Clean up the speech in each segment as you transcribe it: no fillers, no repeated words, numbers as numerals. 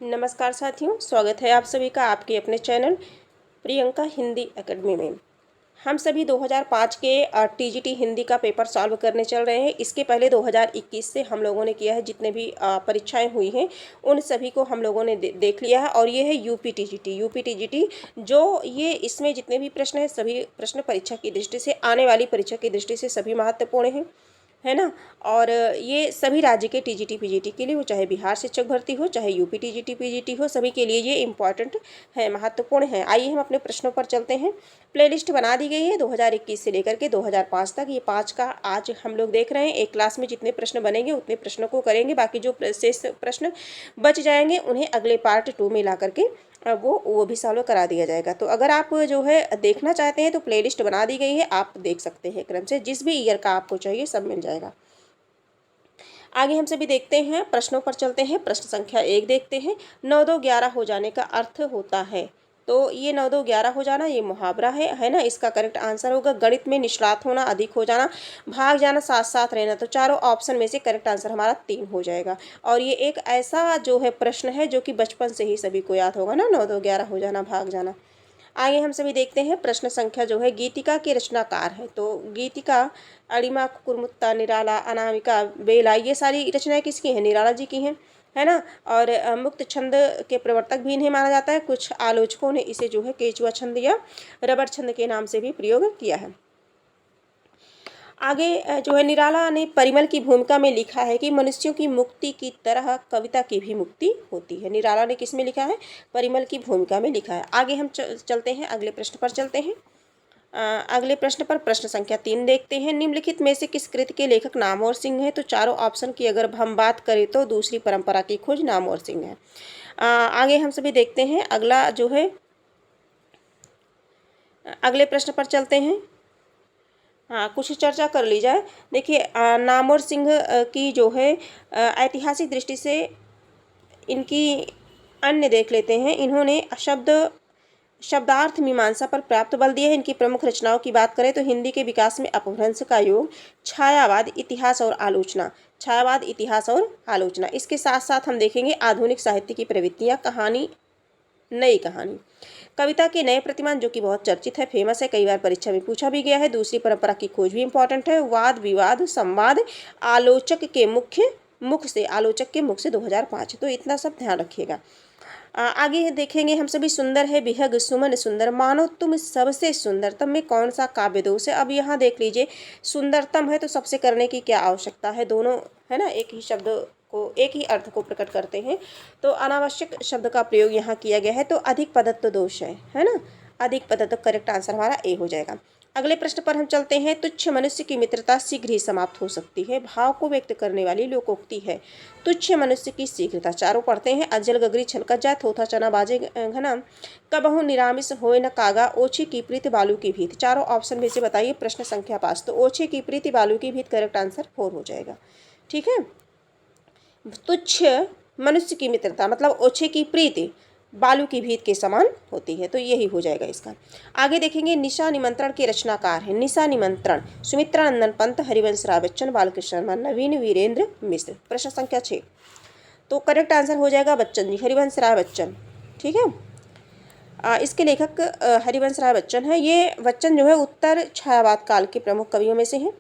नमस्कार साथियों, स्वागत है आप सभी का आपके अपने चैनल प्रियंका हिंदी एकेडमी में। हम सभी 2005 के टीजीटी हिंदी का पेपर सॉल्व करने चल रहे हैं। इसके पहले 2021 से हम लोगों ने किया है, जितने भी परीक्षाएं हुई हैं उन सभी को हम लोगों ने देख लिया है। और ये है यूपी टीजीटी जो ये इसमें जितने भी प्रश्न हैं सभी प्रश्न परीक्षा की दृष्टि से, आने वाली परीक्षा की दृष्टि से सभी महत्वपूर्ण हैं, है ना। और ये सभी राज्य के टीजीटी पीजीटी के लिए हो, चाहे बिहार शिक्षक भर्ती हो, चाहे यूपी टीजीटी पीजीटी हो, सभी के लिए ये इम्पॉर्टेंट है, महत्वपूर्ण है। आइए हम अपने प्रश्नों पर चलते हैं। प्लेलिस्ट बना दी गई है 2021 से लेकर के 2005 तक। ये 5 का आज हम लोग देख रहे हैं। एक क्लास में जितने प्रश्न बनेंगे उतने प्रश्नों को करेंगे, बाकी जो शेष प्रश्न बच जाएंगे उन्हें अगले पार्ट 2 में ला करके वो भी सॉल्व करा दिया जाएगा। तो अगर आप जो है देखना चाहते हैं तो प्लेलिस्ट बना दी गई है, आप देख सकते हैं क्रम से, जिस भी ईयर का आपको चाहिए सब मिल जाएगा। आगे हम सभी देखते हैं, प्रश्नों पर चलते हैं। प्रश्न संख्या 1 देखते हैं। 9 2 11 हो जाने का अर्थ होता है। तो ये 9 2 11 हो जाना ये मुहावरा है ना। इसका करेक्ट आंसर होगा गणित में निष्णात होना, अधिक हो जाना, भाग जाना, साथ साथ रहना। तो चारों ऑप्शन में से करेक्ट आंसर हमारा 3 हो जाएगा। और ये एक ऐसा जो है प्रश्न है जो कि बचपन से ही सभी को याद होगा ना, 9 2 11 हो जाना, भाग जाना। आगे हम सभी देखते हैं, प्रश्न संख्या जो है गीतिका के रचनाकार है। तो गीतिका अणिमा, कुकुरमुत्ता, निराला, अनामिका, बेला, ये सारी रचनाएं किसकी हैं? निराला जी की हैं, है ना। और मुक्त छंद के प्रवर्तक भी इन्हें माना जाता है। कुछ आलोचकों ने इसे जो है केचुआ छंद या रबर छंद के नाम से भी प्रयोग किया है। आगे जो है निराला ने परिमल की भूमिका में लिखा है कि मनुष्यों की मुक्ति की तरह कविता की भी मुक्ति होती है। निराला ने किस में लिखा है? परिमल की भूमिका में लिखा है। आगे हम चलते हैं, अगले प्रश्न पर चलते हैं। अगले प्रश्न पर प्रश्न संख्या 3 देखते हैं। निम्नलिखित में से किस कृति के लेखक नामवर सिंह है? तो चारों ऑप्शन की अगर हम बात करें तो दूसरी परंपरा की खोज नामवर सिंह है। आगे हम सभी देखते हैं, अगला जो है अगले प्रश्न पर चलते हैं। हाँ, कुछ चर्चा कर ली जाए। देखिए, नामवर सिंह की जो है ऐतिहासिक दृष्टि से इनकी अन्य देख लेते हैं। इन्होंने शब्दार्थ मीमांसा पर प्राप्त बल दिया है। इनकी प्रमुख रचनाओं की बात करें तो हिंदी के विकास में अपभ्रंश का योग, छायावाद, इतिहास और आलोचना, छायावाद, इतिहास और आलोचना। इसके साथ साथ हम देखेंगे आधुनिक साहित्य की प्रवृत्तियाँ, कहानी, नई कहानी, कविता के नए प्रतिमान जो कि बहुत चर्चित है, फेमस है, कई बार परीक्षा में पूछा भी गया है। दूसरी परंपरा की खोज भी इंपॉर्टेंट है। वाद विवाद संवाद, आलोचक के मुख से 2005। तो इतना सब ध्यान रखिएगा। आगे देखेंगे हम सभी, सुंदर है विहग सुमन सुंदर, मानो तुम सबसे सुंदरतम में कौन सा काव्य दोष है? अब यहाँ देख लीजिए, सुंदरतम है तो सबसे करने की क्या आवश्यकता है? दोनों है ना, एक ही शब्द को, एक ही अर्थ को प्रकट करते हैं। तो अनावश्यक शब्द का प्रयोग यहाँ किया गया है, तो अधिक पदत्व दोष है ना। अधिक पदत्व, करेक्ट आंसर हमारा ए हो जाएगा। अगले प्रश्न पर हम चलते हैं। तुच्छ मनुष्य की मित्रता शीघ्र ही समाप्त हो सकती है, भाव को व्यक्त करने वाली लोकोक्ति है। तुच्छ मनुष्य की शीघ्रता, चारों पढ़ते हैं। अजल गगरी छलकत जाए, थोथा चना बाजे घना, कबहु निरामिष होए न कागा, ओछे की प्रीति बालू की भीत। चारों ऑप्शन में से बताइए प्रश्न संख्या 5। तो ओछे की प्रीति बालू की भीत, करेक्ट आंसर 4 हो जाएगा। ठीक है। तुच्छ मनुष्य की मित्रता मतलब ओछे की प्रीति बालू की भीत के समान होती है, तो यही हो जाएगा इसका। आगे देखेंगे, निशा निमंत्रण के रचनाकार है। निशा निमंत्रण, सुमित्रा नंदन पंत, हरिवंश राय बच्चन, बालकृष्ण वर्मा, नवीन वीरेंद्र मिश्र। प्रश्न संख्या 6, तो करेक्ट आंसर हो जाएगा बच्चन जी, हरिवंश राय बच्चन। ठीक है। इसके लेखक हरिवंश राय बच्चन है। ये बच्चन जो है उत्तर छायावाद काल के प्रमुख कवियों में से हैं।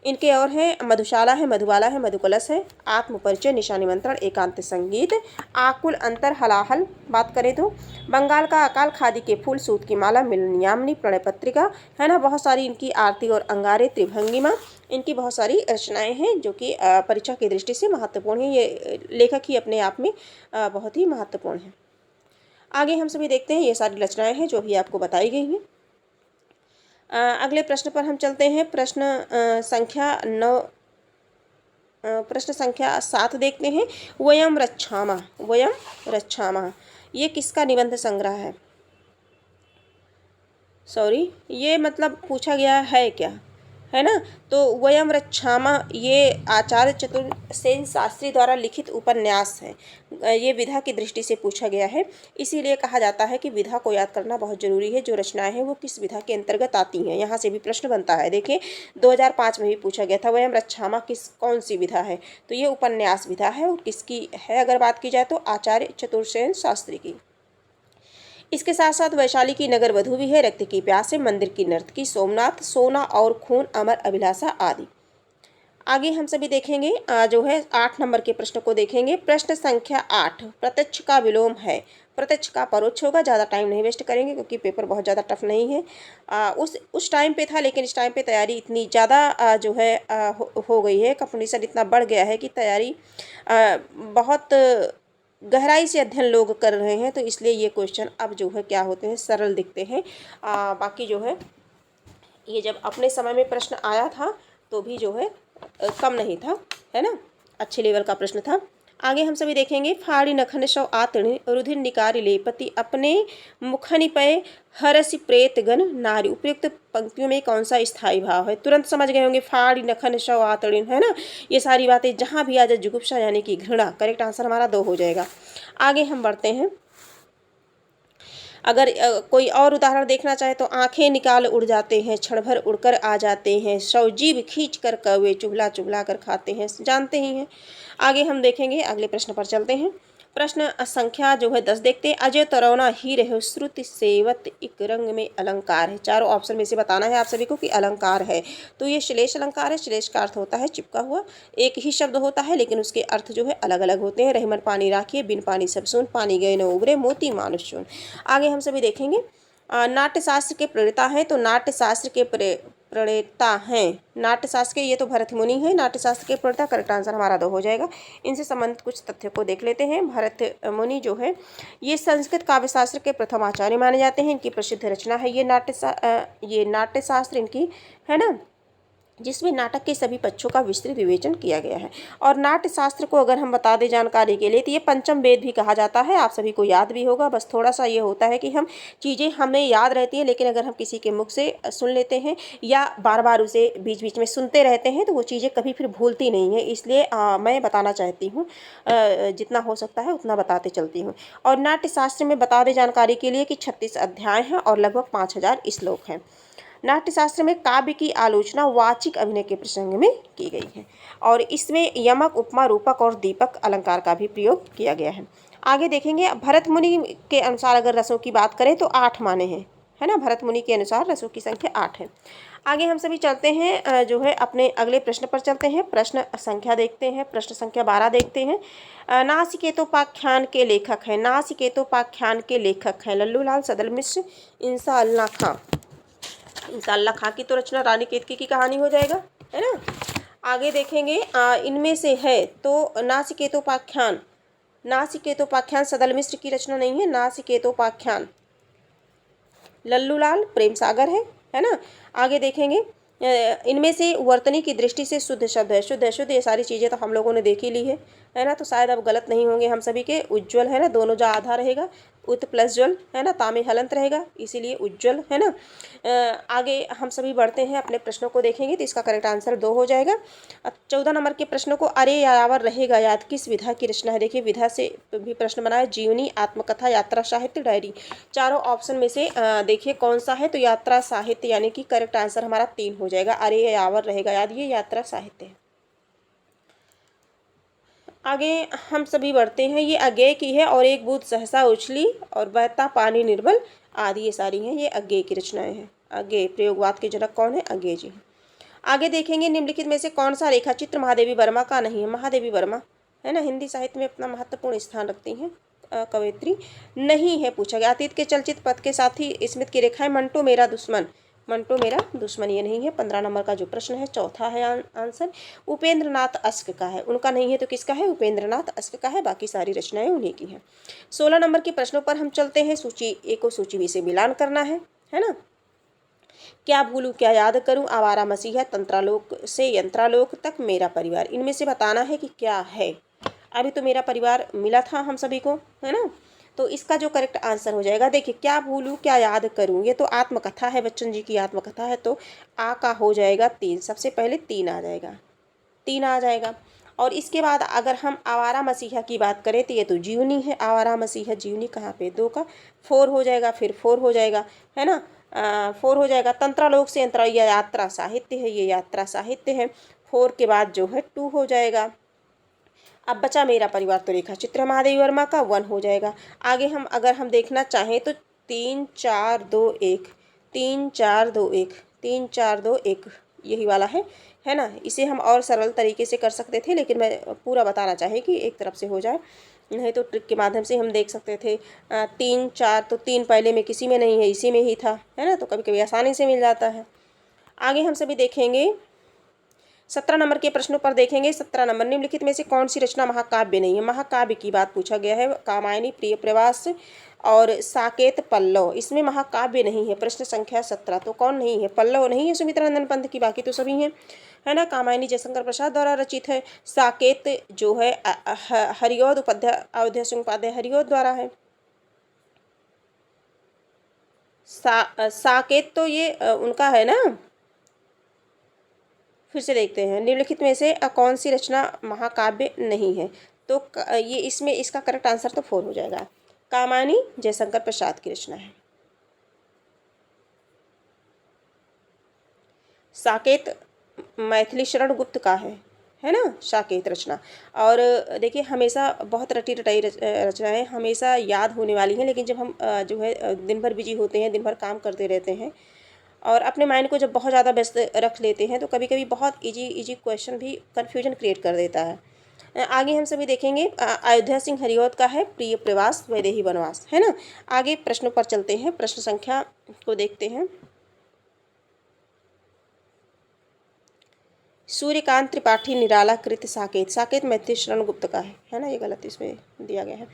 इनके और हैं मधुशाला है, मधुबाला है, मधुकलश है, आत्मपरिचय, निशा निमंत्रण, एकांत संगीत, आकुल अंतर, हलाहल बात करें तो, बंगाल का अकाल, खादी के फूल, सूत की माला, मिलनियामनी, प्रणय पत्रिका, है ना। बहुत सारी इनकी आरती और अंगारे, त्रिभंगिमा, इनकी बहुत सारी रचनाएं हैं जो कि परीक्षा की दृष्टि से महत्वपूर्ण है। ये लेखक ही अपने आप में बहुत ही महत्वपूर्ण है। आगे हम सभी देखते हैं, ये सारी रचनाएं हैं जो भी आपको बताई गई हैं। अगले प्रश्न पर हम चलते हैं। संख्या 9 प्रश्न संख्या 7 देखते हैं। वयम रक्षामा, ये किसका निबंध संग्रह है? सॉरी, ये मतलब पूछा गया है क्या, है ना। तो वयम रक्षामा ये आचार्य चतुर्सेन शास्त्री द्वारा लिखित उपन्यास है। ये विधा की दृष्टि से पूछा गया है, इसीलिए कहा जाता है कि विधा को याद करना बहुत जरूरी है। जो रचनाएं हैं वो किस विधा के अंतर्गत आती हैं, यहाँ से भी प्रश्न बनता है। देखिए 2005 में भी पूछा गया था, वयम रक्षामा कौन सी विधा है, तो ये उपन्यास विधा है। और किसकी है अगर बात की जाए तो आचार्य चतुर्सेन शास्त्री की। इसके साथ साथ वैशाली की नगर वधू भी है, रक्त की प्यास है, मंदिर की नर्तकी, सोमनाथ, सोना और खून, अमर अभिलाषा आदि। आगे हम सभी देखेंगे जो है 8 नंबर के प्रश्न को देखेंगे। प्रश्न संख्या 8, प्रत्यक्ष का विलोम है, प्रत्यक्ष का परोक्ष होगा। ज़्यादा टाइम नहीं वेस्ट करेंगे क्योंकि पेपर बहुत ज़्यादा टफ नहीं है। उस टाइम पे था, लेकिन इस टाइम पे तैयारी इतनी ज़्यादा जो है हो गई है, कंपटीशन इतना बढ़ गया है कि तैयारी बहुत गहराई से अध्ययन लोग कर रहे हैं, तो इसलिए ये क्वेश्चन अब जो है क्या होते हैं, सरल दिखते हैं। बाकी जो है ये जब अपने समय में प्रश्न आया था तो भी जो है कम नहीं था, है ना, अच्छे लेवल का प्रश्न था। आगे हम सभी देखेंगे, फाड़ी नखन शव आतृण रुधिर निकार लेपति अपने मुखनिपय हरसि प्रेत गण नारी। उपयुक्त पंक्तियों में कौन सा स्थायी भाव है, तुरंत समझ गए होंगे। फाड़ी नखन शव आतृण, है ना, ये सारी बातें जहाँ भी आ जाए, जुगुप्सा यानी कि घृणा, करेक्ट आंसर हमारा 2 हो जाएगा। आगे हम बढ़ते हैं। अगर कोई और उदाहरण देखना चाहे तो आंखें निकाल उड़ जाते हैं, क्षण भर उड़कर आ जाते हैं, सौजीव खींच कर कौवे चुभला चुभला कर खाते हैं, जानते ही हैं। आगे हम देखेंगे, अगले प्रश्न पर चलते हैं। प्रश्न संख्या जो है 10 देखते हैं। अजय तरोना ही रहे श्रुति सेवत एक रंग में अलंकार है। चारों ऑप्शन में से बताना है आप सभी को कि अलंकार है, तो ये श्लेष अलंकार है। श्लेष का अर्थ होता है चिपका हुआ, एक ही शब्द होता है लेकिन उसके अर्थ जो है अलग अलग होते हैं। रहमन पानी राखिए, बिन पानी सब सुन, पानी गए न उबरे, मोती मानुष चुन। आगे हम सभी देखेंगे, नाट्यशास्त्र के प्रणेता हैं, तो नाट्यशास्त्र के प्रणेता हैं, नाट्यशास्त्र के, ये तो भरत मुनि है। नाट्यशास्त्र के प्रणेता, करेक्ट आंसर हमारा 2 हो जाएगा। इनसे संबंधित कुछ तथ्यों को देख लेते हैं। भरत मुनि जो है ये संस्कृत काव्यशास्त्र के प्रथम आचार्य माने जाते हैं। इनकी प्रसिद्ध रचना है ये नाट्यशास्त्र इनकी, है ना, जिसमें नाटक के सभी पक्षों का विस्तृत विवेचन किया गया है। और नाट्यशास्त्र को अगर हम बता दें जानकारी के लिए, तो ये पंचम वेद भी कहा जाता है। आप सभी को याद भी होगा, बस थोड़ा सा ये होता है कि हम चीज़ें हमें याद रहती हैं, लेकिन अगर हम किसी के मुख से सुन लेते हैं या बार बार उसे बीच बीच में सुनते रहते हैं तो वो चीज़ें कभी फिर भूलती नहीं है। इसलिए मैं बताना चाहती हूँ, जितना हो सकता है उतना बताते चलती हूँ। और नाट्यशास्त्र में बता दें जानकारी के लिए कि 36 अध्याय हैं और लगभग 5000 श्लोक हैं। नाट्यशास्त्र में काव्य की आलोचना वाचिक अभिनय के प्रसंग में की गई है, और इसमें यमक, उपमा, रूपक और दीपक अलंकार का भी प्रयोग किया गया है। आगे देखेंगे, भरत मुनि के अनुसार अगर रसों की बात करें तो 8 माने हैं, है ना, भरत मुनि के अनुसार रसों की संख्या 8 है। आगे हम सभी चलते हैं जो है अपने अगले प्रश्न पर चलते हैं। प्रश्न संख्या देखते हैं, प्रश्न संख्या 12 देखते हैं। नासिकेतोपाख्यान के लेखक हैं, नासिकेतोपाख्यान के लेखक हैं लल्लूलाल सदल मिश्र, इंशाअल्लाह खां। इंशाअल्लाह खां की तो रचना रानी केतकी की कहानी हो जाएगा, है ना। आगे देखेंगे, इनमें से है तो नासिकेतोपाख्यान सदल मिश्र की रचना नहीं है। नासिकेतोपाख्यान लल्लूलाल प्रेम सागर है ना। आगे देखेंगे, इनमें से वर्तनी की दृष्टि से शुद्ध शब्द है, शुद्ध ये सारी चीज़ें तो हम लोगों ने देखी ली है ना, तो शायद अब गलत नहीं होंगे हम सभी के। उज्ज्वल, है ना, दोनों जा आधा रहेगा, उत प्लस ज्वल, है ना, तामे हलंत रहेगा, इसीलिए उज्ज्वल, है ना। आगे हम सभी बढ़ते हैं, अपने प्रश्नों को देखेंगे, तो इसका करेक्ट आंसर 2 हो जाएगा। अब 14 नंबर के प्रश्नों को, अरे यायावर रहेगा याद किस विधा की रचना है। देखिए विधा से भी प्रश्न बना है, जीवनी, आत्मकथा, यात्रा साहित्य, डायरी। चारों ऑप्शन में से देखिए कौन सा है, तो यात्रा साहित्य, यानी कि करेक्ट आंसर हमारा 3 हो जाएगा। अरे यायावर रहेगा याद, ये यात्रा साहित्य है। आगे हम सभी बढ़ते हैं, ये अज्ञेय की है, और एक बूंद सहसा उछली और बहता पानी निर्मल आदि, ये सारी हैं, ये अज्ञेय की रचनाएं हैं। अज्ञेय प्रयोगवाद के जनक कौन है, अज्ञेय जी। आगे देखेंगे, निम्नलिखित में से कौन सा रेखा चित्र महादेवी वर्मा का नहीं है। महादेवी वर्मा, है ना, हिंदी साहित्य में अपना महत्वपूर्ण स्थान रखती हैं कवयित्री, नहीं है पूछा गया। अतीत के चलचित्र पथ के साथ ही स्मित की रेखाएं, मंटो मेरा दुश्मन, मंटो मेरा दुश्मन ये नहीं है। 15 नंबर का जो प्रश्न है, चौथा है आंसर। उपेंद्र नाथ अस्क का है, उनका नहीं है तो किसका है, उपेंद्र नाथ अस्क का है, बाकी सारी रचनाएं उन्हीं की हैं। 16 नंबर के प्रश्नों पर हम चलते हैं। सूची ए को सूची बी से मिलान करना है ना। क्या भूलूं क्या याद करूं, आवारा मसीहा, तंत्रालोक से यंत्रालोक तक, मेरा परिवार। इनमें से बताना है कि क्या है। अभी तो मेरा परिवार मिला था हम सभी को, है ना, तो इसका जो करेक्ट आंसर हो जाएगा, देखिए क्या भूलूं क्या याद करूं, ये तो आत्मकथा है, बच्चन जी की आत्मकथा है, तो आ का हो जाएगा 3, सबसे पहले 3 आ जाएगा, 3 आ जाएगा। और इसके बाद अगर हम आवारा मसीहा की बात करें तो ये तो जीवनी है, आवारा मसीहा जीवनी कहाँ पे, 2 का 4 हो जाएगा, फिर 4 हो जाएगा, है ना, 4 हो जाएगा। तंत्रालोक से यंत्र, यह यात्रा साहित्य है, ये यात्रा साहित्य है, 4 के बाद जो है 2 हो जाएगा। अब बचा मेरा परिवार, तो रेखा चित्र महादेवी वर्मा का 1 हो जाएगा। आगे हम अगर हम देखना चाहें तो 3 4 2 1, 3 4 2 1, 3 4 2 1 यही वाला है ना। इसे हम और सरल तरीके से कर सकते थे, लेकिन मैं पूरा बताना चाहे कि एक तरफ से हो जाए, नहीं तो ट्रिक के माध्यम से हम देख सकते थे। 3 4 तो 3 पहले में किसी में नहीं है, इसी में ही था, है ना, तो कभी कभी आसानी से मिल जाता है। आगे हम सभी देखेंगे 17 नंबर के प्रश्नों पर देखेंगे। 17 नंबर, निम्नलिखित में से कौन सी रचना महाकाव्य नहीं है। महाकाव्य की बात पूछा गया है, कामायनी, प्रिय प्रवास और साकेत, पल्लव, इसमें महाकाव्य नहीं है। प्रश्न संख्या 17, तो कौन नहीं है, पल्लव नहीं है सुमित्रा नंदन पंत की, बाकी तो सभी हैं, है ना। कामायनी जयशंकर प्रसाद द्वारा रचित है, साकेत जो है हरिऔध उपाध्याय, अयोध्या सिंह उपाध्याय हरिऔध द्वारा है। साकेत तो ये उनका है ना। फिर से देखते हैं, निम्नलिखित में से कौन सी रचना महाकाव्य नहीं है, तो ये इसमें इसका करेक्ट आंसर तो 4 हो जाएगा, कामायनी जयशंकर प्रसाद की रचना है। साकेत मैथिली शरण गुप्त का है ना, साकेत रचना। और देखिए हमेशा बहुत रटी रटाई रचनाएं हमेशा याद होने वाली हैं, लेकिन जब हम जो है दिन भर बिजी होते हैं, दिन भर काम करते रहते हैं और अपने माइंड को जब बहुत ज़्यादा व्यस्त रख लेते हैं, तो कभी कभी बहुत इजी क्वेश्चन भी कन्फ्यूजन क्रिएट कर देता है। आगे हम सभी देखेंगे, अयोध्या सिंह हरिऔध का है, प्रिय प्रवास वैदेही वनवास, है ना। आगे प्रश्नों पर चलते हैं, प्रश्न संख्या को देखते हैं। सूर्यकांत त्रिपाठी निराला कृत साकेत, साकेत मैथिली शरण गुप्त का है ना, ये गलत इसमें दिया गया है।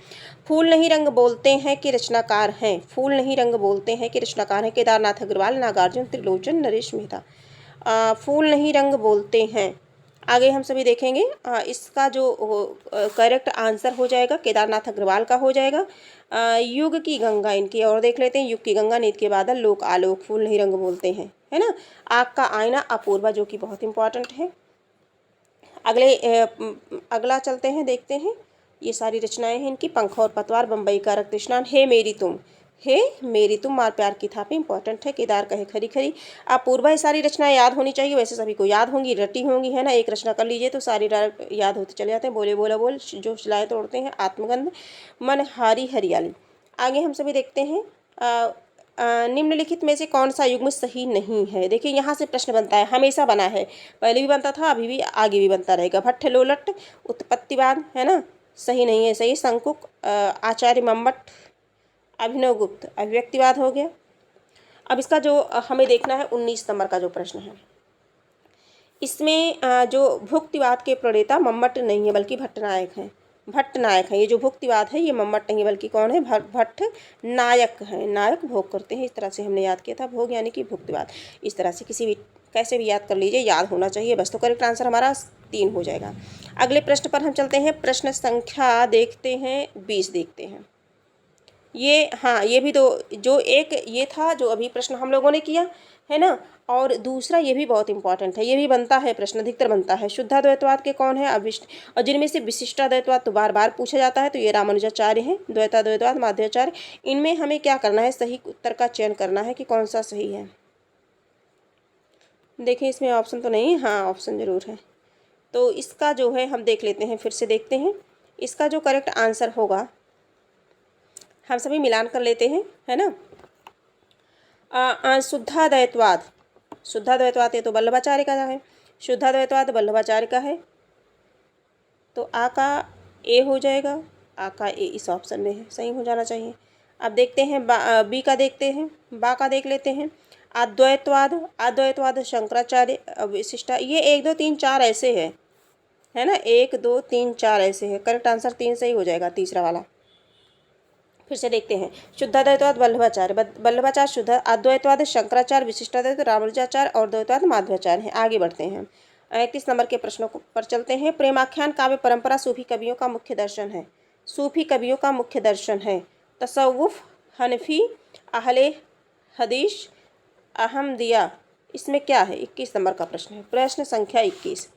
फूल नहीं रंग बोलते हैं कि रचनाकार हैं, फूल नहीं रंग बोलते हैं कि रचनाकार हैं, केदारनाथ अग्रवाल, नागार्जुन, त्रिलोचन, नरेश मेहता। फूल नहीं रंग बोलते हैं। आगे हम सभी देखेंगे, इसका जो करेक्ट आंसर हो जाएगा केदारनाथ अग्रवाल का हो जाएगा। युग की गंगा, इनकी और देख लेते हैं, युग की गंगा, नीत के बादल, लोक आलोक, फूल नहीं रंग बोलते हैं, है ना। आग का आईना, अपूर्वा, जो कि बहुत इंपॉर्टेंट है। अगला चलते हैं, देखते हैं, ये सारी रचनाएं हैं इनकी, पंख और पतवार, बम्बई का रक्त स्नान, हे मेरी तुम, हे मेरी तुम, मार प्यार की थापी इंपॉर्टेंट है, केदार कहे खरी खरी, अपूर्वा, ये सारी रचनाएं याद होनी चाहिए, वैसे सभी को याद होंगी, रटी होंगी, है ना। एक रचना कर लीजिए तो सारी याद होते चले जाते हैं। बोले बोला बोल, जो शिलाएं तोड़ते हैं, आत्मगंध, मन हारी हरियाली। आगे हम सभी देखते हैं, निम्नलिखित में से कौन सा युग्म सही नहीं है। देखिए यहाँ से प्रश्न बनता है, हमेशा बना है, पहले भी बनता था, अभी भी आगे भी बनता रहेगा। भट्ट लोलट, उत्पत्तिवाद, है ना, सही नहीं है, सही शंकुक, आचार्य मम्मट, अभिनव गुप्त, अभिव्यक्तिवाद हो गया। अब इसका जो हमें देखना है 19 नंबर का जो प्रश्न है, इसमें जो भुक्तिवाद के प्रणेता मम्मट नहीं है बल्कि भट्टनायक हैं, भट्टनायक है। ये जो भुक्तिवाद है ये मम्मट नहीं बल्कि कौन है, भट्ट नायक है, नायक भोग करते हैं, इस तरह से हमने याद किया था, भोग यानी कि भुक्तिवाद, इस तरह से किसी भी कैसे भी याद कर लीजिए, याद होना चाहिए बस। तो करेक्ट आंसर हमारा 3 हो जाएगा। अगले प्रश्न पर हम चलते हैं, प्रश्न संख्या देखते हैं 20 देखते हैं। ये हाँ, ये भी तो जो एक ये था जो अभी प्रश्न हम लोगों ने किया है ना, और दूसरा ये भी बहुत इंपॉर्टेंट है, ये भी बनता है प्रश्न, अधिकतर बनता है। शुद्धाद्वैतवाद के कौन है, अविष्ट, और जिनमें से विशिष्टाद्वैतवाद तो बार बार पूछा जाता है, तो ये रामानुजाचार्य हैं। द्वैताद्वैतवाद माध्वाचार्य, इनमें हमें क्या करना है, सही उत्तर का चयन करना है कि कौन सा सही है। देखिए इसमें ऑप्शन तो नहीं, हाँ ऑप्शन ज़रूर है, तो इसका जो है हम देख लेते हैं, फिर से देखते हैं। इसका जो करेक्ट आंसर होगा, हम सभी मिलान कर लेते हैं, है ना। शुद्धाद्वैतवाद, शुद्धाद्वैतवाद ये तो वल्लभाचार्य का है, शुद्धाद्वैतवाद वल्लभाचार्य का है, तो आ का ए हो जाएगा, आ का ए इस ऑप्शन में है, सही हो जाना चाहिए। अब देखते हैं बी का, देखते हैं बा का, देख लेते हैं। अद्वैतवाद, अद्वैतवाद शंकराचार्य, विशिष्टा, ये 1 2 3 4 ऐसे है ना, 1 2 3 4 ऐसे है, करेक्ट आंसर 3 सही हो जाएगा, तीसरा वाला। फिर से देखते हैं, शुद्धाद्वैतवाद वल्लभाचार्य, वल्लभाचार्य शुद्ध, अद्वैतवाद शंकराचार्य, विशिष्टाद्वैत रामानुजाचार्य और द्वैतवाद माध्वाचार्य हैं। आगे बढ़ते हैं, 31 नंबर के प्रश्नों पर चलते हैं। प्रेमाख्यान काव्य परंपरा सूफी कवियों का मुख्य दर्शन है, सूफी कवियों का मुख्य दर्शन है, तसव्वुफ़, हनफी, अहले हदीस, अहमदिया, इसमें क्या है? 21 नंबर का प्रश्न है। प्रश्न संख्या 21।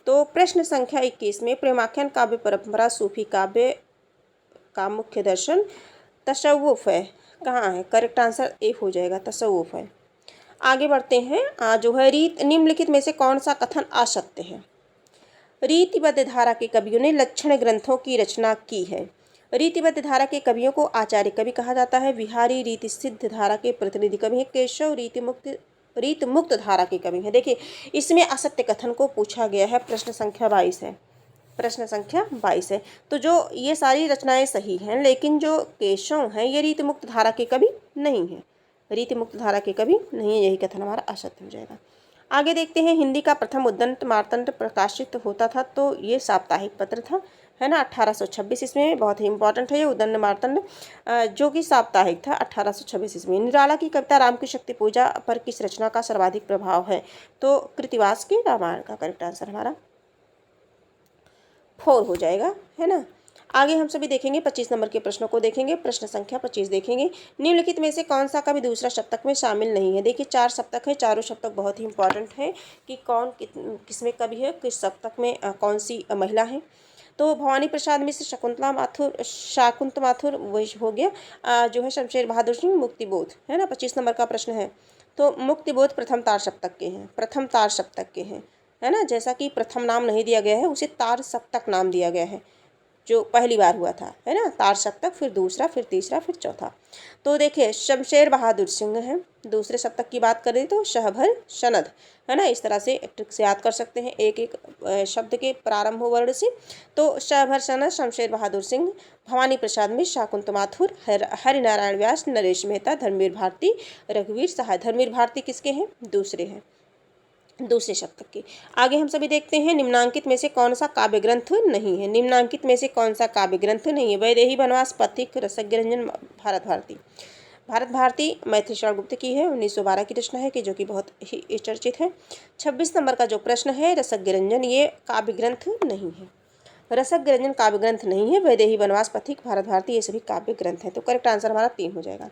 तो प्रश्न संख्या 21 में प्रेमाख्यान काव्य परंपरा सूफी काव्य का मुख्य दर्शन तसव्वुफ़ है। कहाँ है? करेक्ट आंसर ए हो जाएगा, तसव्वुफ़ है। आगे बढ़ते हैं। जो है रीत निम्नलिखित में से कौन सा कथन असत्य है? रीतिबद्ध धारा के कवियों ने लक्षण ग्रंथों की रचना की है। रीतिबद्ध धारा के कवियों को आचार्य कवि कहा जाता है। बिहारी रीति सिद्ध धारा के प्रतिनिधि कवि हैं। केशव रीत मुक्त धारा के कवि हैं। देखिए, इसमें असत्य कथन को पूछा गया है। प्रश्न संख्या 22 है। प्रश्न संख्या 22 है। तो जो ये सारी रचनाएं सही हैं, लेकिन जो केशव हैं ये रीति मुक्त धारा के कवि नहीं है। रीति मुक्त धारा के कवि नहीं है, यही कथन हमारा असत्य हो जाएगा। आगे देखते हैं। हिंदी का प्रथम उद्दंड मार्तंड प्रकाशित होता था, तो ये साप्ताहिक पत्र था, है ना, 1826 इसमें। बहुत ही इंपॉर्टेंट है ये उद्दंड मार्तंड, जो कि साप्ताहिक था 1826 इसमें। निराला की कविता राम की शक्ति पूजा पर किस रचना का सर्वाधिक प्रभाव है? तो कृतिवास के रामायण का करेक्ट आंसर हमारा 4 हो जाएगा, है ना। आगे हम सभी देखेंगे 25 नंबर के प्रश्नों को देखेंगे। प्रश्न संख्या 25 देखेंगे। निम्नलिखित में से कौन सा कवि दूसरा सप्तक में शामिल नहीं है? देखिए, 4 सप्तक है, चारों सप्तक बहुत ही इंपॉर्टेंट है कि कौन किसमें कवि है, किस सप्तक में कौन सी महिला है। तो भवानी प्रसाद मिश्र, शाकुंत माथुर वही हो गया। जो है शमशेर बहादुर सिंह, मुक्तिबोध, है ना। 25 नंबर का प्रश्न है। तो मुक्तिबोध प्रथम तार सप्तक के हैं, प्रथम तार सप्तक के हैं, है ना। जैसा कि प्रथम नाम नहीं दिया गया है, उसे तार सप्तक नाम दिया गया है, जो पहली बार हुआ था, है ना। तार सप्तक, फिर दूसरा, फिर तीसरा, फिर चौथा। तो देखिए, शमशेर बहादुर सिंह है। दूसरे सप्तक की बात करें तो शहभर सनद, है ना। इस तरह से ट्रिक से याद कर सकते हैं एक एक शब्द के प्रारंभ वर्ण से। तो शहभर सनद, शमशेर बहादुर सिंह, भवानी प्रसाद मिश्र, शाकुंत माथुर, हरिनारायण व्यास, नरेश मेहता, धर्मवीर भारती, रघुवीर सहाय। धर्मवीर भारती किसके हैं? दूसरे हैं, दूसरे शतक के। आगे हम सभी देखते हैं। निम्नांकित में से कौन सा काव्य ग्रंथ नहीं है? निम्नांकित में से कौन सा काव्य ग्रंथ नहीं है? वैदेही वनवास, पथिक, रसज्ञ रंजन, भारत भारती। भारत भारती मैथिली शरण गुप्त की है, 1912 की रचना है कि जो कि बहुत ही चर्चित है। 26 नंबर का जो प्रश्न है, रसज्ञ रंजन, ये काव्य ग्रंथ नहीं है। रसज्ञ रंजन काव्य ग्रंथ नहीं है। वैदेही वनवास, पथिक, भारत भारती, ये सभी काव्य ग्रंथ हैं। तो करेक्ट आंसर हमारा 3 हो जाएगा।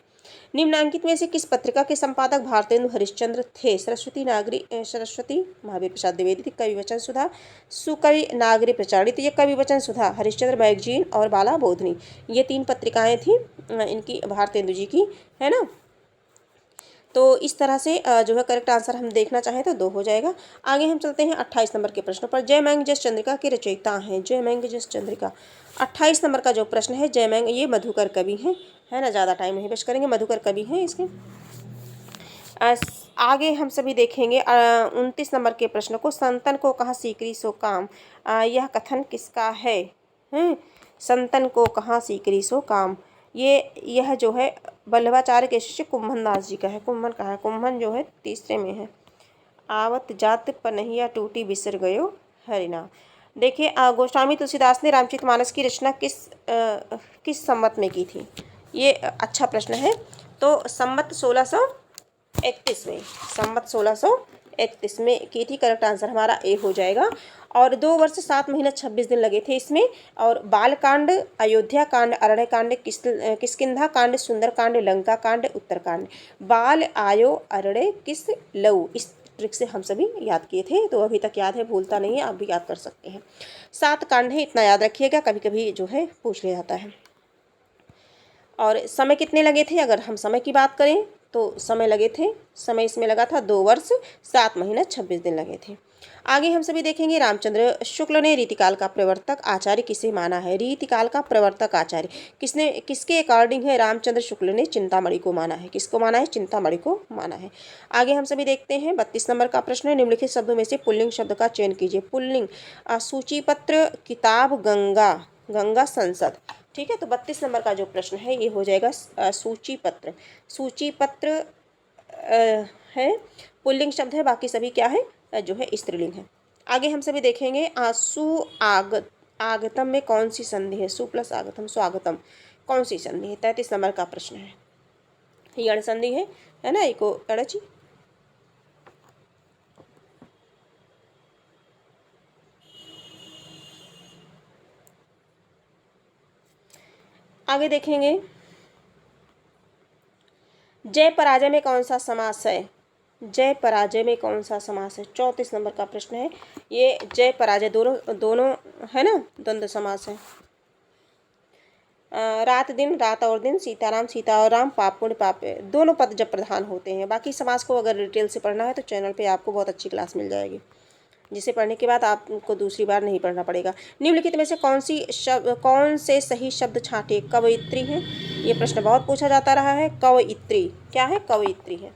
निम्नांकित में से किस पत्रिका के संपादक भारतेंदु हरिश्चंद्र थे? सरस्वती महावीर प्रसाद द्विवेदी, कवि वचन सुधा, सुकवि नागरी प्रचारित, ये कवि वचन सुधा, हरिश्चंद्र मैगजीन और बाला बोधनी, ये 3 पत्रिकाएं थी इनकी, भारतेंदु जी की, है ना। तो इस तरह से जो है करेक्ट आंसर हम देखना चाहें तो 2 हो जाएगा। आगे हम चलते हैं 28 नंबर के प्रश्न पर। जयमंग जस चंद्रिका के रचयिता हैं। जयमंग जस चंद्रिका, 28 नंबर का जो प्रश्न है, जयमंग ये मधुकर कवि हैं, है ना। ज़्यादा टाइम नहीं वेस्ट करेंगे, मधुकर कवि हैं इसके। आगे हम सभी देखेंगे 29 नंबर के प्रश्न को। संतन को कहाँ सीकरी सो काम, यह कथन किसका है? संतन को कहाँ सीकरी सो काम, यह जो है वल्लभाचार्य के शिष्य कुम्भन दास जी का है। कुम्भन कहाँ है? कुम्भन जो है तीसरे में है। आवत जात पनहिया टूटी बिसर गयो हरिनाम। देखिए, गोस्वामी तुलसीदास ने रामचरितमानस की रचना किस संवत में की थी? ये अच्छा प्रश्न है। तो संवत 1631 में, संवत 1631 में की थी। करेक्ट आंसर हमारा ए हो जाएगा। और 2 वर्ष 7 महीने 26 दिन लगे थे इसमें। और बालकांड, अयोध्या कांड, अरण्य कांड, किष्किंधा कांड, सुंदर कांड, लंका कांड, उत्तरकांड। बाल, आयो, अरण्य, किस, लऊ, इस ट्रिक से हम सभी याद किए थे। तो अभी तक याद है, भूलता नहीं है, आप भी याद कर सकते हैं। 7 कांड है, इतना याद रखिएगा, कभी कभी जो है पूछ लिया जाता है। और समय कितने लगे थे? अगर हम समय की बात करें तो समय लगे थे, समय इसमें लगा था 2 वर्ष 7 महीने 26 दिन लगे थे। आगे हम सभी देखेंगे। रामचंद्र शुक्ल ने रीतिकाल का प्रवर्तक आचार्य किसे माना है? रीतिकाल का प्रवर्तक आचार्य किसके अकॉर्डिंग है? रामचंद्र शुक्ल ने चिंतामणि को माना है। किसको माना है? चिंतामणि को माना है। आगे हम सभी देखते हैं 32 नंबर का प्रश्न है। निम्नलिखित शब्दों में से पुल्लिंग शब्द का चयन कीजिए। पुल्लिंग, सूचीपत्र, किताब, गंगा, गंगा संसद। ठीक है, तो 32 नंबर का जो प्रश्न है ये हो जाएगा सूचीपत्र। सूचीपत्र है, पुल्लिंग शब्द है, बाकी सभी क्या है? जो है स्त्रीलिंग है। आगे हम सभी देखेंगे आगतम में कौन सी संधि है? सु प्लस आगतम, स्वागतम, कौन सी संधि है? 33 नंबर का प्रश्न है। यण संधि है ना, इको अड़ची। आगे देखेंगे जय पराजय में कौन सा समास है? जय पराजय में कौन सा समास है? 34 नंबर का प्रश्न है ये। जय पराजय दोनों दोनों है ना, द्वंद्व समास है। रात दिन, रात और दिन, सीताराम सीता और राम, पाप पुण्य पाप, दोनों पद जब प्रधान होते हैं। बाकी समास को अगर डिटेल से पढ़ना है तो चैनल पे आपको बहुत अच्छी क्लास मिल जाएगी, जिसे पढ़ने के बाद आपको दूसरी बार नहीं पढ़ना पड़ेगा। निम्नलिखित में से कौन से सही शब्द छांटे कवयित्री हैं? ये प्रश्न बहुत पूछा जाता रहा है। कवयित्री क्या है? कवयित्री है।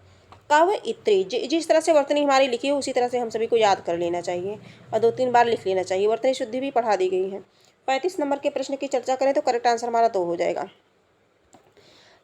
कवयित्री जिस तरह से वर्तनी हमारी लिखी है उसी तरह से हम सभी को याद कर लेना चाहिए और 2-3 बार लिख लेना चाहिए। वर्तनी शुद्धि भी पढ़ा दी गई है। 35 नंबर के प्रश्न की चर्चा करें तो करेक्ट आंसर हमारा 2 हो जाएगा।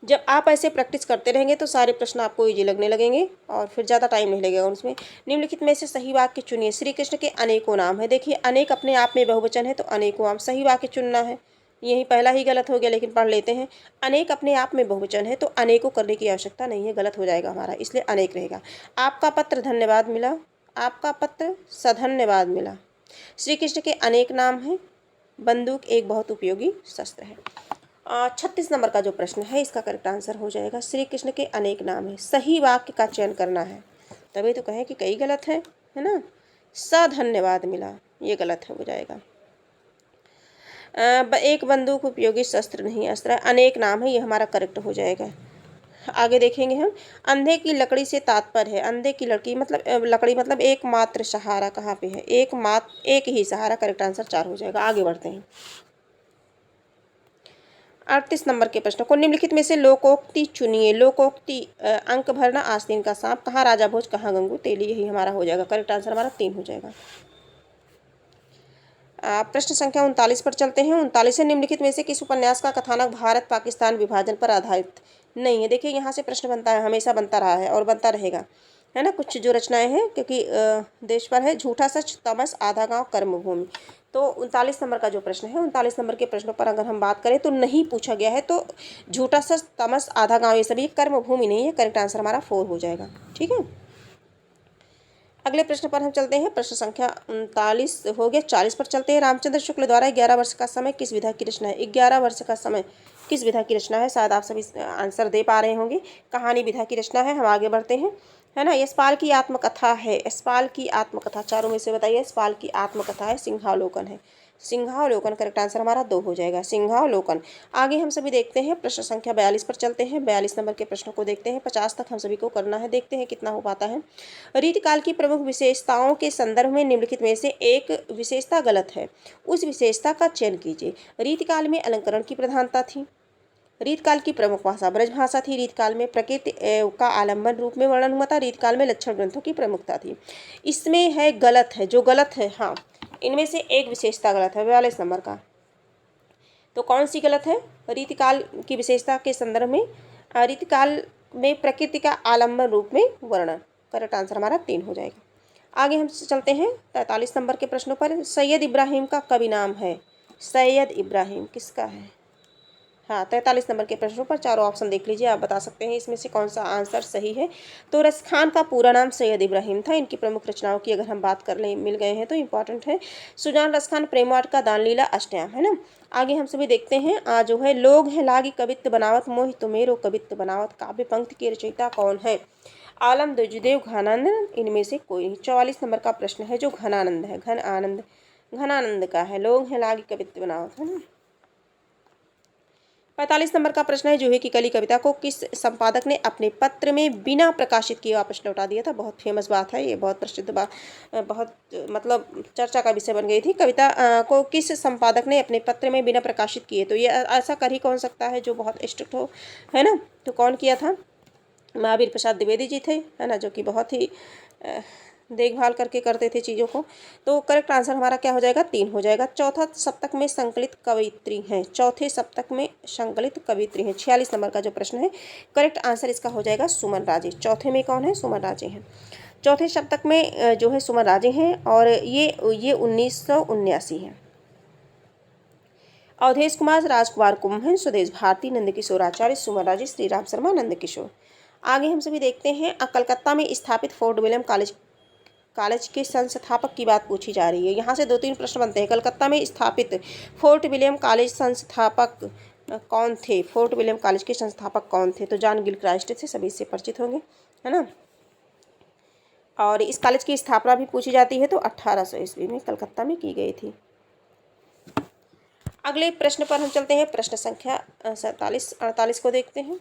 जब आप ऐसे प्रैक्टिस करते रहेंगे तो सारे प्रश्न आपको इजी लगने लगेंगे और फिर ज़्यादा टाइम नहीं लगेगा उसमें। निम्नलिखित में से सही वाक्य चुनिए। श्री कृष्ण के अनेकों नाम है। देखिए अनेक अपने आप में बहुवचन है तो अनेकों नाम सही वाक्य चुनना है। यही पहला ही गलत हो गया, लेकिन पढ़ लेते हैं। अनेक अपने आप में बहुवचन है तो अनेकों करने की आवश्यकता नहीं है, गलत हो जाएगा हमारा, इसलिए अनेक रहेगा। आपका पत्र धन्यवाद मिला। आपका पत्र सधन्यवाद मिला। श्री कृष्ण के अनेक नाम हैं। बंदूक एक बहुत उपयोगी शस्त्र है। 36 नंबर का जो प्रश्न है इसका करेक्ट आंसर हो जाएगा श्री कृष्ण के अनेक नाम है। सही वाक्य का चयन करना है, तभी तो कहें कि कई गलत है ना। सधन्यवाद मिला, ये गलत है हो जाएगा। एक बंदूक उपयोगी शस्त्र नहीं, अस्त्र। अनेक नाम है, ये हमारा करेक्ट हो जाएगा। आगे देखेंगे हम। अंधे की लकड़ी से तात्पर्य है। अंधे की लड़की मतलब लकड़ी मतलब एकमात्र सहारा कहाँ पे है? एक ही सहारा। करेक्ट आंसर 4 हो जाएगा। आगे बढ़ते हैं। 38 नंबर के प्रश्न को निम्नलिखित में से लोकोक्ति चुनिए। लोकोक्ति अंक भरना, आस्तीन का सांप, कहाँ राजा भोज, कहाँ गंगू तेली, यही हमारा हो जाएगा। करेक्ट आंसर हमारा 3 हो जाएगा। प्रश्न संख्या 39 पर चलते हैं। 39 से निम्नलिखित में से किस उपन्यास का कथानक भारत पाकिस्तान विभाजन पर आधारित नहीं है? देखिए यहाँ से प्रश्न बनता है, हमेशा बनता रहा है और बनता रहेगा, है ना। कुछ जो रचनाएं हैं क्योंकि देश पर है। झूठा सच, तमस, आधा गांव, कर्मभूमि। तो 39 नंबर का जो प्रश्न है, 39 नंबर के प्रश्नों पर अगर हम बात करें तो नहीं पूछा गया है। तो झूठा सच, तमस, आधा गांव ये सभी कर्मभूमि नहीं है। करेक्ट आंसर हमारा 4 हो जाएगा। ठीक है। अगले प्रश्न पर हम चलते हैं। प्रश्न संख्या 39 हो गया। 40 पर चलते हैं। रामचंद्र शुक्ल द्वारा 11 वर्ष का समय किस विधा की रचना है? 11 वर्ष का समय किस विधा की रचना है? शायद आप सभी आंसर दे पा रहे होंगे। कहानी विधा की रचना है। हम आगे बढ़ते हैं, है ना। यशपाल की आत्मकथा है। यशपाल की आत्मकथा, चारों में से बताइए। यशपाल की आत्मकथा है, सिंहावलोकन है। सिंहावलोकन करेक्ट आंसर हमारा 2 हो जाएगा। सिंहावलोकन। आगे हम सभी देखते हैं। प्रश्न संख्या 42 पर चलते हैं। 42 नंबर के प्रश्नों को देखते हैं। 50 तक हम सभी को करना है, देखते हैं कितना हो पाता है। रीतिकाल की प्रमुख विशेषताओं के संदर्भ में निम्नलिखित में से एक विशेषता गलत है, उस विशेषता का चयन कीजिए। रीतिकाल में अलंकरण की प्रधानता थी। रीतकाल की प्रमुख भाषा ब्रज भाषा थी। रीतकाल में प्रकृति का आलंबन रूप में वर्णन हुआ था। रीतकाल में लक्षण ग्रंथों की प्रमुखता थी। इसमें है गलत है, जो गलत है, हाँ, इनमें से एक विशेषता गलत है। 42 नंबर का तो कौन सी गलत है? रीतिकाल की विशेषता के संदर्भ में रीतिकाल में प्रकृति का आलंबन रूप में वर्णन। करेक्ट आंसर हमारा 3 हो जाएगा। आगे हम चलते हैं 43 नंबर के प्रश्नों पर। सैयद इब्राहिम का कवि नाम है। सैयद इब्राहिम किसका है? हाँ, 43 नंबर के प्रश्नों पर चारों ऑप्शन देख लीजिए, आप बता सकते हैं इसमें से कौन सा आंसर सही है। तो रस खान का पूरा नाम सैयद इब्राहिम था। इनकी प्रमुख रचनाओं की अगर हम बात कर लें, मिल गए हैं तो इंपॉर्टेंट है। सुजान रस खान, प्रेमवाट का दानलीला, अष्टयाम, है ना। आगे हम सभी देखते हैं। जो है लोग हैं लागी कवित्त बनावत, मोहि तुमेरो कवित्त बनावत, काव्य पंक्ति के रचयिता कौन है? आलम द्विजदेव, घनानंद, इनमें से कोई नहीं। 44 नंबर का प्रश्न है जो घनानंद है। घनानंद का है। लोग हैं लागी कवित्त बनावत, है ना। 45 नंबर का प्रश्न है जूहे की कली कविता को किस संपादक ने अपने पत्र में बिना प्रकाशित किए वापस लौटा दिया था? बहुत फेमस बात है ये, बहुत प्रसिद्ध बात, बहुत मतलब चर्चा का विषय बन गई थी। कविता को किस संपादक ने अपने पत्र में बिना प्रकाशित किए? तो ये ऐसा कर ही कौन सकता है जो बहुत स्ट्रिक्ट हो, है ना। तो कौन किया था? महावीर प्रसाद द्विवेदी जी थे, है ना, जो कि बहुत ही देखभाल करके करते थे चीज़ों को। तो करेक्ट आंसर हमारा क्या हो जाएगा? 3 हो जाएगा। चौथा सप्तक में संकलित कवयित्री हैं। चौथे सप्तक में संकलित कवयित्री हैं। 46 नंबर का जो प्रश्न है, करेक्ट आंसर इसका हो जाएगा सुमन राजे। चौथे में कौन है? सुमन राजे हैं। चौथे सप्तक में जो है सुमन राजे हैं और ये 1979 है। अवधेश कुमार, राजकुमार कुंभन, सुदेश भारती, नंदकिशोर आचार्य, सुमन राजे, श्रीराम शर्मा, नंदकिशोर। आगे हम सभी देखते हैं। कलकत्ता में स्थापित फोर्ट विलियम कॉलेज के संस्थापक की बात पूछी जा रही है। यहाँ से 2-3 प्रश्न बनते हैं। कलकत्ता में स्थापित फोर्ट विलियम कॉलेज संस्थापक कौन थे? फोर्ट विलियम कॉलेज के संस्थापक कौन थे? तो जॉन गिलक्राइस्ट से सभी इससे परिचित होंगे, है ना। और इस कॉलेज की स्थापना भी पूछी जाती है तो 1800 ईस्वी में कलकत्ता में की गई थी। अगले प्रश्न पर हम चलते हैं, प्रश्न संख्या 48 को देखते हैं।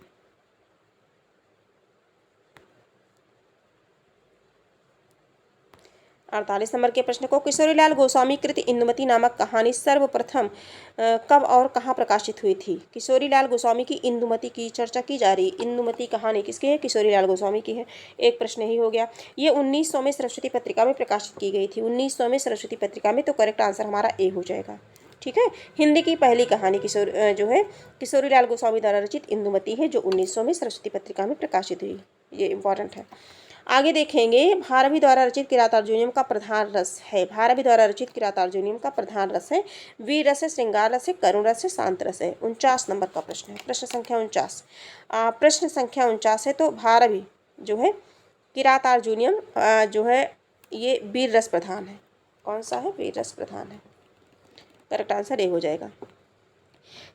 48 नंबर के प्रश्न को, किशोरीलाल गोस्वामी कृत इंदुमती नामक कहानी सर्वप्रथम कब और कहाँ प्रकाशित हुई थी? किशोरीलाल गोस्वामी की इंदुमती की चर्चा की जा रही। इंदुमती कहानी किसकी है? किशोरीलाल गोस्वामी की है। एक प्रश्न ही हो गया। ये 1900 में सरस्वती पत्रिका में प्रकाशित की गई थी। 1900 में सरस्वती पत्रिका में, तो करेक्ट आंसर हमारा ए हो जाएगा। ठीक है। हिंदी की पहली कहानी जो है किशोरीलाल गोस्वामी द्वारा रचित इंदुमती है, जो 1900 में सरस्वती पत्रिका में प्रकाशित हुई। ये इंपॉर्टेंट है। आगे देखेंगे, भारवी द्वारा रचित किरातार्जुनीयम का प्रधान रस है। भारवी द्वारा रचित किरातार्जुनीयम का प्रधान रस है वीर रस है, श्रृंगार रस है, करुण रस है, शांत रस है। 49 नंबर का प्रश्न है, प्रश्न संख्या 49। प्रश्न संख्या 49 है, तो भारवी जो है किरातार्जुनीयम जो है ये वीर रस प्रधान है। कौन सा है? वीर रस प्रधान है। करेक्ट आंसर ए हो जाएगा।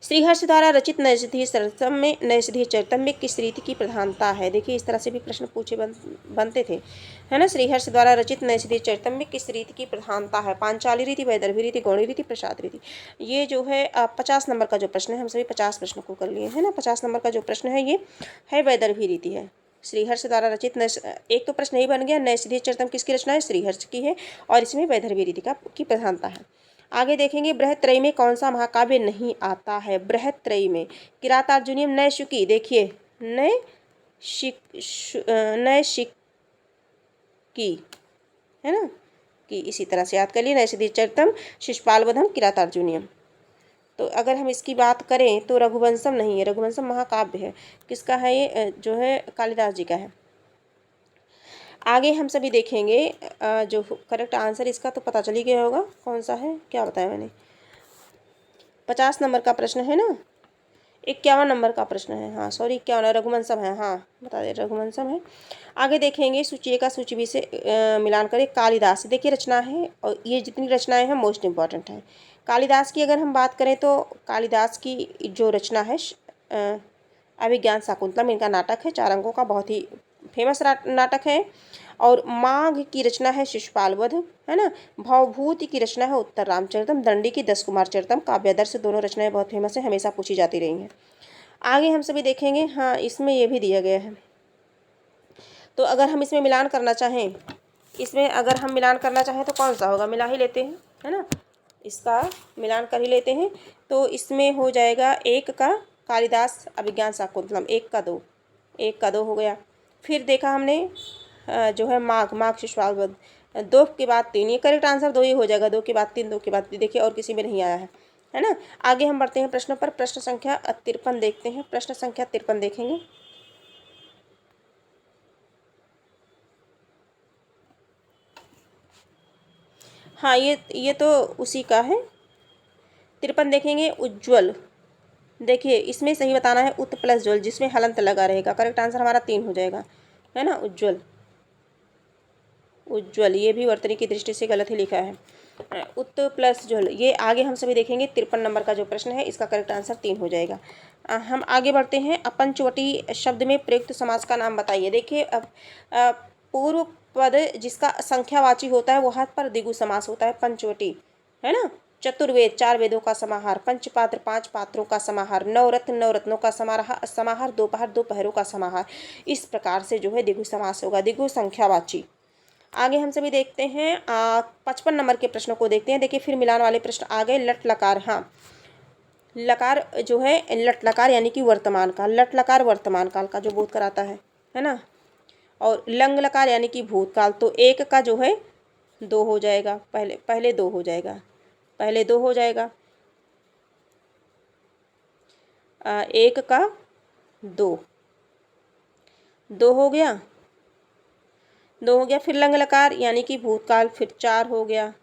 श्रीहर्ष द्वारा रचित नैषधीय चरितम में, नैषधीय चरितम में किस रीति की प्रधानता है? देखिए इस तरह से भी प्रश्न पूछे बनते थे, है ना। श्रीहर्ष द्वारा रचित नैषधीय चरितम में किस रीति की प्रधानता है? पांचाली रीति, वैदर्भी रीति, गौड़ी रीति, प्रसाद रीति। ये जो है 50 नंबर का जो प्रश्न है, हम सभी 50 प्रश्न को कर लिए, है ना। 50 नंबर का जो प्रश्न है ये है वैदर्भी रीति है। श्रीहर्ष द्वारा रचित एक तो प्रश्न ही बन गया, नैषधीय चरितम किसकी रचना है? श्रीहर्ष की है, और इसमें वैदर्भी रीति की प्रधानता है। आगे देखेंगे, बृहत्त्रयी में कौन सा महाकाव्य नहीं आता है? बृहत्त्रयी में किरातार्जुनीयम, नैशिकी, देखिए नैशिकी, है ना, कि इसी तरह से याद कर लिए, नैषधीय चरितम, शिशुपाल वधम, किरातार्जुनीयम। तो अगर हम इसकी बात करें तो रघुवंशम नहीं है, रघुवंशम महाकाव्य है। किसका है ये? जो है कालिदास जी का है। आगे हम सभी देखेंगे जो करेक्ट आंसर इसका तो पता चल ही गया होगा कौन सा है, क्या बताया मैंने। 50 नंबर का प्रश्न है ना, 51 नंबर का प्रश्न है, हाँ सॉरी 51, रघुवंशम है, हाँ बता दे, रघुवंशम है। आगे देखेंगे, सूची ए का सूची बी से मिलान करें। कालिदास, देखिए रचना है, और ये जितनी रचनाएं हैं मोस्ट इम्पॉर्टेंट है। कालिदास की अगर हम बात करें तो कालिदास की जो रचना है अभिज्ञान शाकुंतलम, इनका नाटक है, 4 अंकों का, बहुत ही फेमस नाटक है। और माघ की रचना है शिशुपाल वध, है ना। भवभूति की रचना है उत्तर रामचरितम, दंडी की 10 कुमार चरितम, काव्यादर्श, दोनों रचनाएं बहुत फेमस है, हमेशा पूछी जाती रही हैं। आगे हम सभी देखेंगे, हाँ इसमें ये भी दिया गया है। तो अगर हम इसमें मिलान करना चाहें, तो कौन सा होगा? मिला ही लेते हैं, है ना, इसका मिलान कर ही लेते हैं। तो इसमें हो जाएगा एक का कालिदास अभिज्ञान शाकुंतलम, एक का दो हो गया। फिर देखा हमने जो है माघ शिशुपाल वध, 2 के बाद 3, ये करेक्ट आंसर 2 ही हो जाएगा। 2 के बाद 3, 2 के बाद 3, देखिए और किसी में नहीं आया है ना। आगे हम बढ़ते हैं प्रश्न पर, प्रश्न संख्या 53 देखते हैं। प्रश्न संख्या 53 देखेंगे। हाँ ये तो उसी का है। 53 देखेंगे, उज्ज्वल, देखिए इसमें सही बताना है उत प्लस ज्वल, जिसमें हलंत लगा रहेगा। करेक्ट आंसर हमारा 3 हो जाएगा, है ना। उज्ज्वल, ये भी वर्तनी की दृष्टि से गलत ही लिखा है, उत प्लस ज्वल। ये आगे हम सभी देखेंगे। 53 नंबर का जो प्रश्न है, इसका करेक्ट आंसर 3 हो जाएगा। हम आगे बढ़ते हैं। अपंचवटी शब्द में प्रयुक्त समास का नाम बताइए। देखिए अब पूर्व पद जिसका संख्यावाची होता है, वहाँ पर द्विगु समास होता है, पंचवटी, है ना। चतुर्वेद, 4 वेदों का समाहार, पंचपात्र, 5 पात्रों का समाहार, नवरत्न, 9 रत्नों का समाहार, दोपहर, 2 पहरों का समाहार। इस प्रकार से जो है द्विगु समास होगा, द्विगु संख्यावाची। आगे हम सभी देखते हैं 55 नंबर के प्रश्नों को देखते हैं। देखिए फिर मिलान वाले प्रश्न आ गए। लट लकार, हाँ लकार जो है लट लकार यानी कि वर्तमान काल, लट लकार वर्तमान काल का जो बोध कराता है ना। और लंग लकार यानी कि भूतकाल, तो 1 का जो है 2 हो जाएगा, पहले 2 हो जाएगा, 1 का 2 हो गया, फिर लंग लकार यानी कि भूतकाल, फिर 4 हो गया,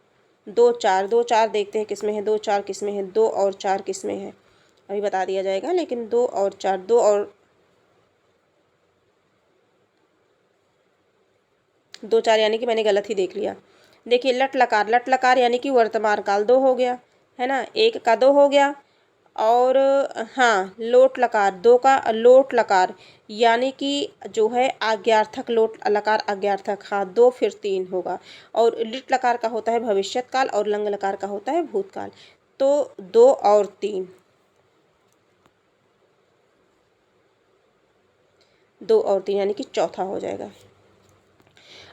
2 4 देखते हैं किस में है, 2 4 किस में है, 2 और 4 किस में है, अभी बता दिया जाएगा। लेकिन 2 और 4, 2 और 2 4 यानी कि मैंने गलत ही देख लिया। देखिए लट लकार यानी कि वर्तमान काल, 2 हो गया, है ना। 1 का 2 हो गया, और हाँ लोट लकार, दो का लोट लकार यानी कि जो है आज्ञार्थक लोट लकार आज्ञार्थक, हाँ दो फिर तीन होगा। और लिट लकार का होता है भविष्यत काल और लंग लकार का होता है भूतकाल। तो दो और तीन, दो और तीन यानी कि चौथा हो जाएगा।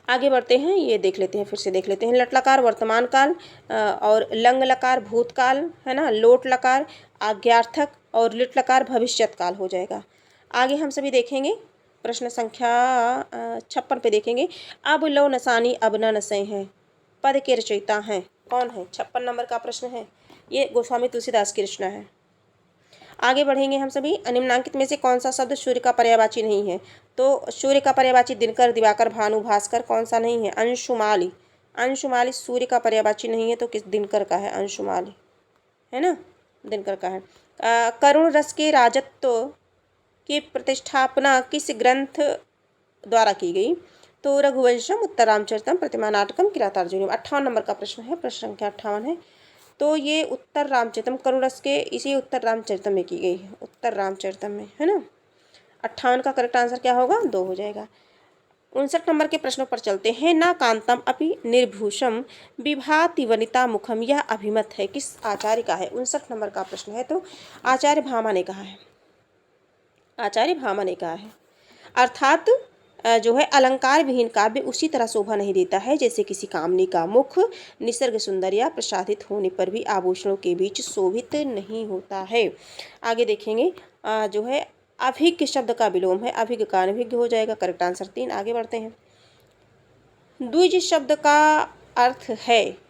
आगे बढ़ते हैं, ये देख लेते हैं, फिर से देख लेते हैं। लट लकार वर्तमान काल और लंग लकार भूतकाल है ना, लोट लकार आज्ञार्थक और लिट लकार भविष्यत काल हो जाएगा। आगे हम सभी देखेंगे प्रश्न संख्या 56 पे देखेंगे। अब लो नसानी अब न नसें हैं, पद के रचयिता हैं कौन है? 56 नंबर का प्रश्न है, ये गोस्वामी तुलसीदास की रचना है। आगे बढ़ेंगे हम सभी। निम्नांकित में से कौन सा शब्द सूर्य का पर्यायवाची नहीं है? तो सूर्य का पर्यायवाची दिनकर, दिवाकर, भानु, भास्कर कौन सा नहीं है? अंशुमाली। अंशुमाली सूर्य का पर्यायवाची नहीं है तो किस दिनकर का है? अंशुमाली है ना, दिनकर का है। करुण रस के राजत्व की प्रतिष्ठापना किस ग्रंथ द्वारा की गई? तो रघुवंशम, उत्तर रामचरितम, प्रतिमा नाटकम, किरातार्जुनीयम। 58 नंबर का प्रश्न है, प्रश्न संख्या 58 है। तो ये उत्तर रामचरितम, करुण रस के इसी उत्तर रामचरितम में की गई है, उत्तर रामचरितम में है ना। 58 का करेक्ट आंसर क्या होगा? 2 हो जाएगा। 59 नंबर के प्रश्नों पर चलते हैं। ना कांतम अपि निर्भूषम विभाति वनिता मुखम, यह अभिमत है किस आचार्य का है? 59 नंबर का प्रश्न है, तो आचार्य भामा ने कहा है, आचार्य भामा ने कहा है। अर्थात जो है अलंकार विहीन काव्य उसी तरह शोभा नहीं देता है जैसे किसी कामनी का मुख निसर्ग सुंदर या प्रसादित होने पर भी आभूषणों के बीच शोभित नहीं होता है। आगे देखेंगे जो है अभिज्ञ शब्द का विलोम है, अभिज्ञ का अनभिज्ञ हो जाएगा, करेक्ट आंसर 3। आगे बढ़ते हैं। द्विज शब्द का अर्थ है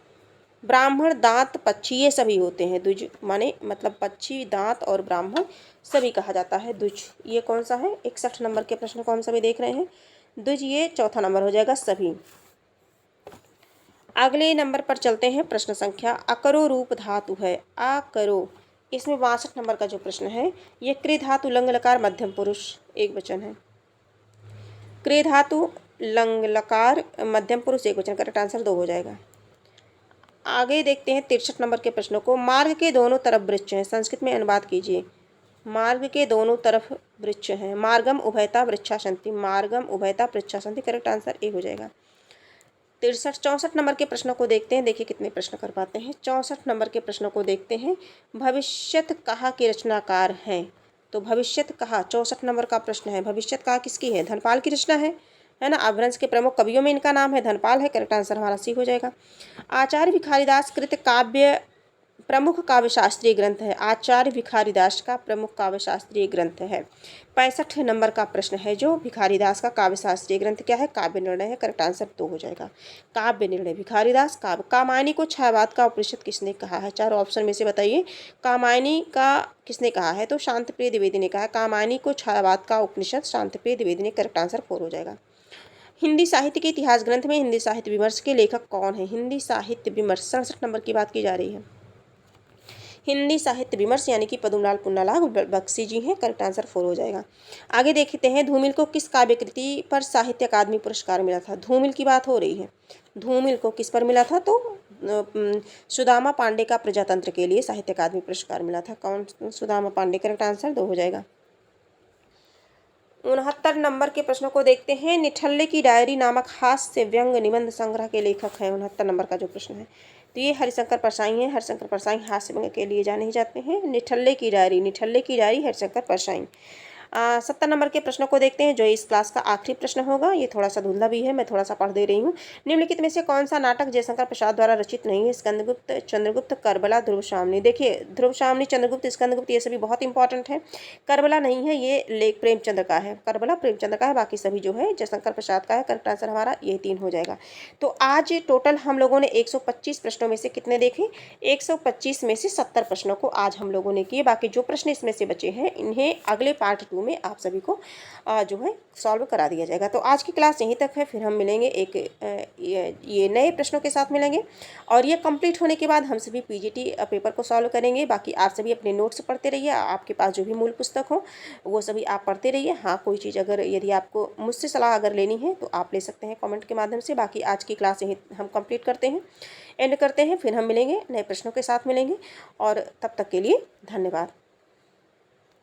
ब्राह्मण, दांत, पक्षी, ये सभी होते हैं। द्विज माने मतलब पक्षी, दांत और ब्राह्मण सभी कहा जाता है द्विज। ये कौन सा है? 61 नंबर के प्रश्न को हम सभी देख रहे हैं। द्विज ये चौथा नंबर हो जाएगा सभी। अगले नंबर पर चलते हैं। प्रश्न संख्या अकरो रूप धातु है, अकरो, इसमें 62 नंबर का जो प्रश्न है, ये क्रि धातु लंग लकार मध्यम पुरुष एक वचन है। क्रि धातु लंग लकार मध्यम पुरुष एक वचन, करेक्ट आंसर 2 हो जाएगा। आगे देखते हैं 63 नंबर के प्रश्नों को। मार्ग के दोनों तरफ वृक्ष हैं, संस्कृत में अनुवाद कीजिए। मार्ग के दोनों तरफ वृक्ष हैं, Margam उभयता वृक्षासंति, Margam उभयता वृक्षासंति, correct answer A हो जाएगा। 64 नंबर के प्रश्नों को देखते हैं, देखिए कितने प्रश्न कर पाते हैं। 64 नंबर के प्रश्नों को देखते हैं। भविष्यत कहा के रचनाकार हैं, तो भविष्यत कहा 64 नंबर का प्रश्न है। भविष्यत कहा किसकी है? धनपाल की रचना है ना। अपभ्रंश के प्रमुख कवियों में इनका नाम है धनपाल है, करेक्ट आंसर हमारा सी हो जाएगा। आचार्य भिखारीदास कृत काव्य प्रमुख काव्य शास्त्रीय ग्रंथ है, आचार्य भिखारीदास का प्रमुख काव्य शास्त्रीय ग्रंथ है। 65 नंबर का प्रश्न है जो भिखारीदास का काव्य शास्त्रीय ग्रंथ क्या है? काव्य निर्णय है, करेक्ट आंसर 2 हो जाएगा। काव्य निर्णय भिखारीदास काव्य। कामायनी को छायावाद का उपनिषद किसने कहा है? चारों ऑप्शन में से बताइए। कामायनी का किसने कहा है? तो शांतिप्रिय द्विवेदी ने कहा है। कामायनी को छायावाद का उपनिषद शांतिप्रिय द्विवेदी ने, करेक्ट आंसर 4 हो जाएगा। हिंदी साहित्य के इतिहास ग्रंथ में हिंदी साहित्य विमर्श के लेखक कौन है? हिंदी साहित्य विमर्श 67 नंबर की बात की जा रही है। हिंदी साहित्य विमर्श यानी कि पद्मलाल पुन्नालाल बख्शी जी हैं, करेक्ट आंसर 4 हो जाएगा। आगे देखते हैं धूमिल को किस काव्य कृति पर साहित्य अकादमी पुरस्कार मिला था? धूमिल की बात हो रही है। धूमिल को किस पर मिला था? तो सुदामा पांडे का प्रजातंत्र के लिए साहित्य अकादमी पुरस्कार मिला था। कौन? सुदामा पांडे, करेक्ट आंसर 2 हो जाएगा। 69 नंबर के प्रश्नों को देखते हैं। निठल्ले की डायरी नामक हास्य व्यंग निबंध संग्रह के लेखक हैं। 69 नंबर का जो प्रश्न है, तो ये हरिशंकर परसाई हैं। हरिशंकर परसाई हास्य व्यंग के लिए जाने जाते हैं। निठल्ले की डायरी, निठल्ले की डायरी हरिशंकर परसाई। 70 नंबर के प्रश्नों को देखते हैं जो इस क्लास का आखिरी प्रश्न होगा। ये थोड़ा सा धुंधला भी है, मैं थोड़ा सा पढ़ दे रही हूँ। निम्नलिखित में से कौन सा नाटक जयशंकर प्रसाद द्वारा रचित नहीं है? स्कंदगुप्त, चंद्रगुप्त, करबला, ध्रुवशामनी। देखिए ध्रुवशामनी, चंद्रगुप्त, स्कंदगुप्त ये सभी बहुत इंपॉर्टेंट है। करबला नहीं है, ये लेख प्रेमचंद्र का है। करबला प्रेमचंद्र का है, बाकी सभी जो है जयशंकर प्रसाद का है। करेक्ट आंसर हमारा ये 3 हो जाएगा। तो आज टोटल हम लोगों ने 125 प्रश्नों में से कितने देखे? 125 में से 70 प्रश्नों को आज हम लोगों ने किए। बाकी जो प्रश्न इसमें से बचे हैं इन्हें अगले पार्ट 2 MCQ में आप सभी को जो है सॉल्व करा दिया जाएगा। तो आज की क्लास यहीं तक है, फिर हम मिलेंगे एक ये नए प्रश्नों के साथ मिलेंगे और ये कंप्लीट होने के बाद हम सभी PGT पेपर को सॉल्व करेंगे। बाकी आप सभी अपने नोट्स पढ़ते रहिए, आपके पास जो भी मूल पुस्तक हो वो सभी आप पढ़ते रहिए। हाँ, कोई चीज़ अगर यदि आपको मुझसे सलाह अगर लेनी है तो आप ले सकते हैं कमेंट के माध्यम से। बाकी आज की क्लास यहीं हम कंप्लीट करते हैं, एंड करते हैं, फिर हम मिलेंगे नए प्रश्नों के साथ मिलेंगे और तब तक के लिए धन्यवाद।